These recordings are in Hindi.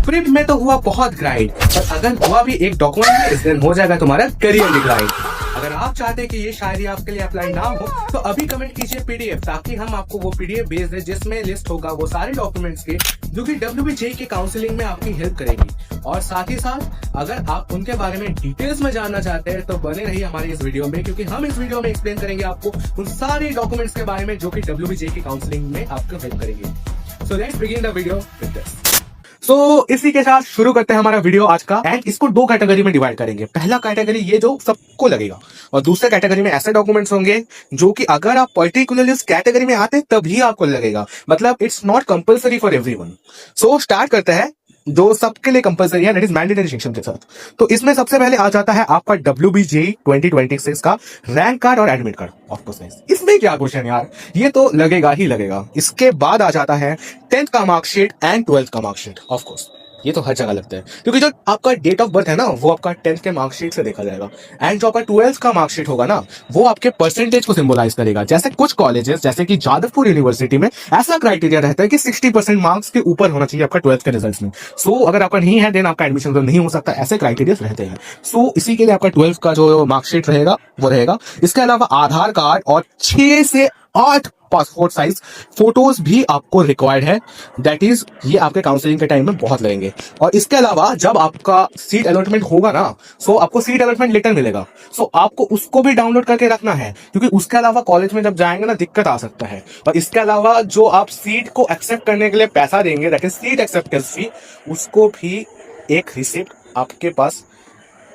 प्रिप में तो हुआ बहुत ग्राइंड, पर अगर हुआ भी एक डॉक्यूमेंट में देन हो जाएगा तुम्हारा करियर डिक्लाइन। अगर आप चाहते हैं कि ये शायरी आपके लिए अप्लाई ना हो तो अभी कमेंट कीजिए पीडीएफ, ताकि हम आपको वो पीडीएफ भेज दें जिसमें लिस्ट होगा वो सारे डॉक्यूमेंट्स के जो कि WBJ के काउंसलिंग में आपकी हेल्प करेगी। और साथ ही साथ अगर आप उनके बारे में डिटेल्स में जानना चाहते हैं तो बने रहिए हमारे इस वीडियो में, क्योंकि हम इस वीडियो में एक्सप्लेन करेंगे आपको उन सारे डॉक्यूमेंट्स के बारे में जो कि WBJ की काउंसलिंग में आपको हेल्प करेंगे। So let's begin the video with this. इसी के साथ शुरू करते हैं हमारा वीडियो आज का। एंड इसको दो कैटेगरी में डिवाइड करेंगे। पहला कैटेगरी ये जो सबको लगेगा, और दूसरे कैटेगरी में ऐसे डॉक्यूमेंट्स होंगे जो कि अगर आप पर्टिकुलरली इस कैटेगरी में आते तभी आपको लगेगा, मतलब it's not compulsory for everyone. So start करते हैं जो सबके लिए कंपलसरी है, दैट इज मैंडेटरी सेक्शन के साथ। तो इसमें सबसे पहले आ जाता है आपका WBJ 2026 का रैंक कार्ड और एडमिट कार्ड। ऑफ कोर्स इसमें क्या क्वेश्चन यार, ये तो लगेगा ही लगेगा। इसके बाद आ जाता है 10th का मार्कशीट एंड 12th का मार्कशीट। ऑफ कोर्स ये तो हर जगह लगता है, क्योंकि जो आपका डेट ऑफ बर्थ है ना वो आपका 10th के मार्कशीट से देखा जाएगा, एंड जो आपका 12th का मार्कशीट होगा ना वो आपके परसेंटेज को सिंबलाइज करेगा। जैसे कुछ कॉलेजेस जैसे कि जादवपुर यूनिवर्सिटी में ऐसा क्राइटेरिया रहता है कि 60% मार्क्स के ऊपर होना चाहिए आपका 12th के रिजल्ट में। सो अगर आपका नहीं है देन आपका एडमिशन तो नहीं हो सकता, ऐसे क्राइटेरिया रहते हैं। सो इसी के लिए आपका 12th का जो मार्कशीट रहेगा वो रहेगा। इसके अलावा आधार कार्ड और 6 से 8 पासपोर्ट साइज फोटोज भी आपको रिक्वायर्ड है। दैट इज ये आपके काउंसलिंग के टाइम में बहुत लगेंगे। और इसके अलावा जब आपका सीट अलॉटमेंट होगा ना, सो आपको सीट अलॉटमेंट लेटर मिलेगा। सो आपको उसको भी डाउनलोड करके रखना है, क्योंकि उसके अलावा कॉलेज में जब जाएंगे ना दिक्कत आ सकता है। और इसके अलावा जो आप सीट को एक्सेप्ट करने के लिए पैसा देंगे, दैट इज सीट एक्सेप्टेंस फी, उसको भी एक रिसिप्ट आपके पास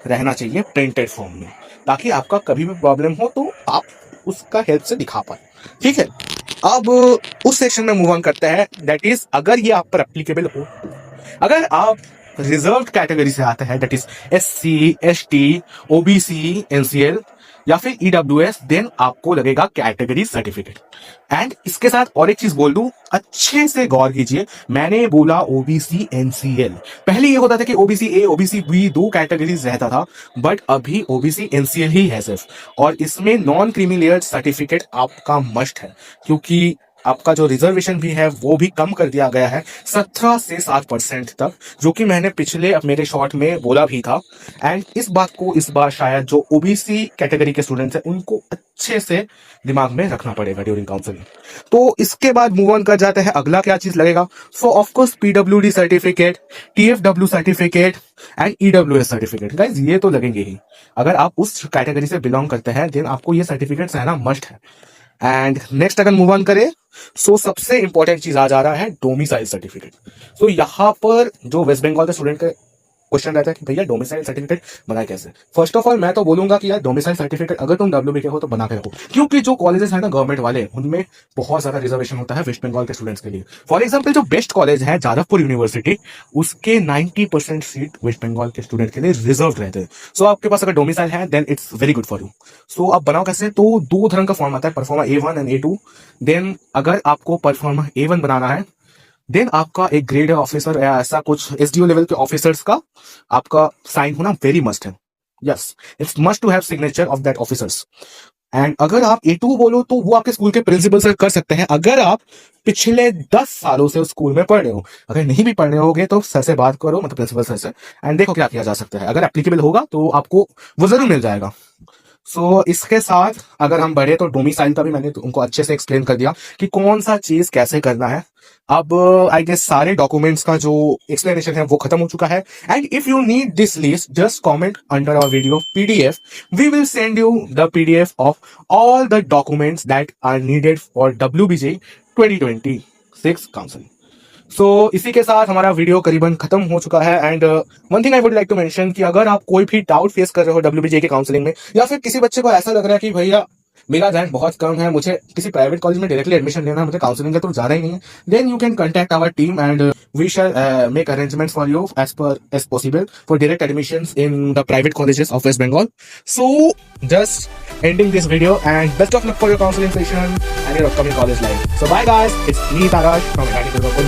रहना चाहिए प्रिंटेड फॉर्म में, ताकि आपका कभी भी प्रॉब्लम हो तो आप उसका हेल्प से दिखा पाए। ठीक है, अब उस सेक्शन में मूव ऑन करते हैं, दैट इज अगर ये आप पर एप्लीकेबल हो। अगर आप रिजर्व्ड कैटेगरी से आते हैं, that is SC, ST, OBC, NCL या फिर EWS, देन आपको लगेगा कैटेगरी सर्टिफिकेट। एंड इसके साथ और एक चीज बोल दूं, अच्छे से गौर कीजिए, मैंने बोला OBC NCL। पहले ये होता था कि OBC A, OBC B 2 categories रहता था, बट अभी OBC NCL ही है सिर्फ। और इसमें नॉन क्रीमी लेयर्ड सर्टिफिकेट आपका मस्ट है, क्योंकि आपका जो रिजर्वेशन भी है वो भी कम कर दिया गया है 17 से 7% तक, जो कि मैंने पिछले मेरे शॉर्ट में बोला भी था। एंड इस बात को इस बार शायद जो OBC कैटेगरी के स्टूडेंट्स हैं उनको अच्छे से दिमाग में रखना पड़ेगा ड्यूरिंग काउंसलिंग। तो इसके बाद मूव ऑन कर जाते हैं, अगला क्या चीज लगेगा। So of course PWD certificate, TFW certificate and EWS certificate. Guys ये तो लगेंगे ही, अगर आप उस कैटेगरी से बिलोंग करते हैं देन आपको ये सर्टिफिकेट्स रहना मस्ट है। एंड नेक्स्ट अगर मूव ऑन करें, सो सबसे इंपॉर्टेंट चीज आ जा रहा है डोमिसाइल सर्टिफिकेट। सो यहाँ पर जो वेस्ट बंगाल के स्टूडेंट का क्वेश्चन रहता है कि भैया डोमिसाइल सर्टिफिकेट बनाए कैसे। फर्स्ट ऑफ ऑल मैं तो बोलूंगा कि यार डोमिसाइल सर्टिफिकेट अगर तुम WBK हो तो बना के रखो, क्योंकि जो कॉलेजेस है ना गवर्नमेंट वाले उनमें बहुत ज्यादा रिजर्वेशन होता है वेस्ट बंगाल के स्टूडेंट्स के लिए। फॉर एग्जाम्पल जो बेस्ट कॉलेज है जादवपुर यूनिवर्सिटी, उसके 90% सीट वेस्ट बंगाल के स्टूडेंट के लिए रिजर्व रहते हैं। सो आपके पास अगर डोमिसाइल है then it's very good for you. So आप बनाओ कैसे, तो 2 तरह का फॉर्म आता है, pro forma A1 and A2। Then अगर आपको परफॉर्मा A1 बनाना है देन आपका एक ग्रेड ऑफिसर या ऐसा कुछ SDO लेवल के ऑफिसर्स का आपका साइन होना वेरी मस्ट है। Yes, it's must to have signature of that officers. And अगर आप A2 बोलो तो वो आपके स्कूल के प्रिंसिपल सर कर सकते हैं, अगर आप पिछले 10 सालों से उस स्कूल में पढ़ रहे हो। अगर नहीं भी पढ़ रहे होगे तो सर से बात करो, मतलब प्रिंसिपल सर से, एंड देखो क्या किया जा सकता है। अगर एप्लीकेबल होगा तो आपको वो जरूर मिल जाएगा। सो इसके साथ अगर हम बढ़े तो डोमिसाइल का भी मैंने उनको अच्छे से एक्सप्लेन कर दिया कि कौन सा चीज कैसे करना है। अब आई गेस सारे डॉक्यूमेंट्स का जो एक्सप्लेनेशन है वो खत्म हो चुका है। And if you need this list just comment under our video PDF, we will send you the PDF of all the documents that are needed for WBJ 2026 counselling. So इसी के साथ हमारा वीडियो करीबन खत्म हो चुका है। And one thing I would like to mention कि अगर आप कोई भी डाउट फेस कर रहे हो WBJ के काउंसलिंग में, या फिर किसी बच्चे को ऐसा लग रहा है कि भैया मेरा रैंक बहुत कम है, मुझे किसी प्राइवेट कॉलेज में डायरेक्टली एडमिशन लेना है, मुझे काउंसलिंग का तो जाना ही नहीं है, then you can contact our team and we shall make arrangements for you as possible for direct admissions in the private colleges of West Bengal. So just ending this video and best of luck for your counseling session and your upcoming college life. So bye guys, it's me Tarash from Academy Group.